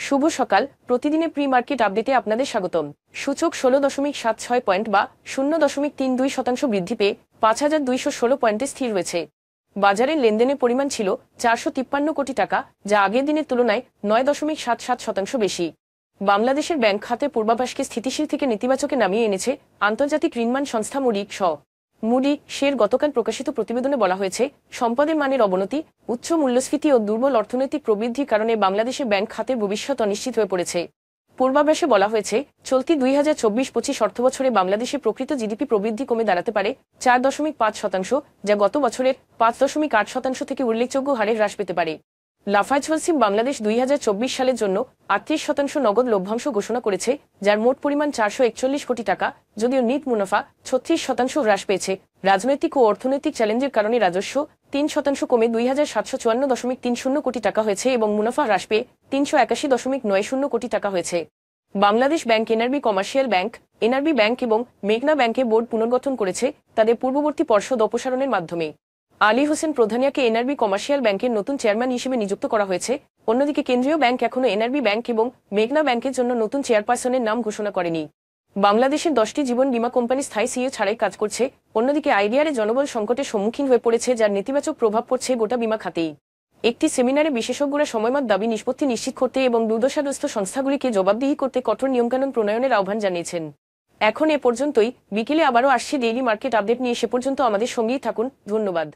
শুভ সকাল। প্রতিদিনের pre market আপডেটে আপনাদের স্বাগতম। সূচক 16.76 পয়েন্ট বা 0.32% বৃদ্ধি পেয়ে 5,216 পয়েন্টে স্থির হয়েছে। বাজারের লেনদেনের পরিমাণ ছিল 453 কোটি টাকা, যা আগের দিনের তুলনায় 9.77% বেশি। বাংলাদেশের ব্যাংক খাতের পূর্বাভাসকে স্থিতিশীল থেকে নেতিবাচকে নামিয়ে এনেছে আন্তর্জাতিক ঋণমান সংস্থা মুডি শের গতকাল প্রকাশিত প্রতিবেদনে বলা হয়েছে, সম্পদের মানের অবনতি, উচ্চ মূল্যস্ফীতি ও দুর্বল অর্থনৈতিক প্রবৃদ্ধির কারণে বাংলাদেশের ব্যাংক খাতের ভবিষ্যৎ অনিশ্চিত হয়ে পড়েছে। পূর্বাভাসে বলা হয়েছে, চলতি 2024-25 অর্থবছরে বাংলাদেশের প্রকৃত জিডিপি প্রবৃদ্ধি কমে দাঁড়াতে পারে 4.5%, যা গত বছরের 5.8% থেকে উল্লেখযোগ্য হারে হ্রাস পেতে পারে। লাফার্জ বাংলাদেশ 2024 সালের জন্য 38% নগদ লভ্যাংশ ঘোষণা করেছে, যার মোট পরিমাণ 441 কোটি টাকা, যদিও নিট মুনাফা 36% হ্রাস পেয়েছে। রাজনৈতিক ও অর্থনৈতিক চ্যালেঞ্জের কারণে রাজস্ব 3% কমে 2,754.30 কোটি টাকা হয়েছে এবং মুনাফা হ্রাস পেয়ে 381.90 কোটি টাকা হয়েছে। Bangladesh bank, NRB commercial bank, NRB bank এবং মেঘনা ব্যাংকের বোর্ড পুনর্গঠন করেছে তাদের পূর্ববর্তী পর্ষদ অপসারণের মাধ্যমে। আলী হোসেন প্রধানিয়াকে এনআরবি কমার্শিয়াল ব্যাংকের নতুন চেয়ারম্যান হিসেবে নিযুক্ত করা হয়েছে। অন্যদিকে কেন্দ্রীয় ব্যাংক এখনও এনআরবি ব্যাংক এবং মেঘনা ব্যাংকের জন্য নতুন চেয়ারপারসনের নাম ঘোষণা করেনি। বাংলাদেশের 10টি জীবন বীমা কোম্পানি স্থায়ী সিইও ছাড়াই কাজ করছে। অন্যদিকে আইডিআরে জনবল সংকটের সম্মুখীন হয়ে পড়েছে, যার নেতিবাচক প্রভাব পড়ছে গোটা বীমা খাতেই। একটি সেমিনারে বিশেষজ্ঞরা সময়মত দাবি নিষ্পত্তি নিশ্চিত করতে এবং দুর্দশাগ্রস্ত সংস্থাগুলিকে জবাবদিহি করতে কঠোর নিয়মকানুন প্রণয়নের আহ্বান জানিয়েছেন। এখন এ পর্যন্তই। বিকেলে আবারও আসছে ডেইলি মার্কেট আপডেট নিয়ে। সে পর্যন্ত আমাদের সঙ্গেই থাকুন। ধন্যবাদ।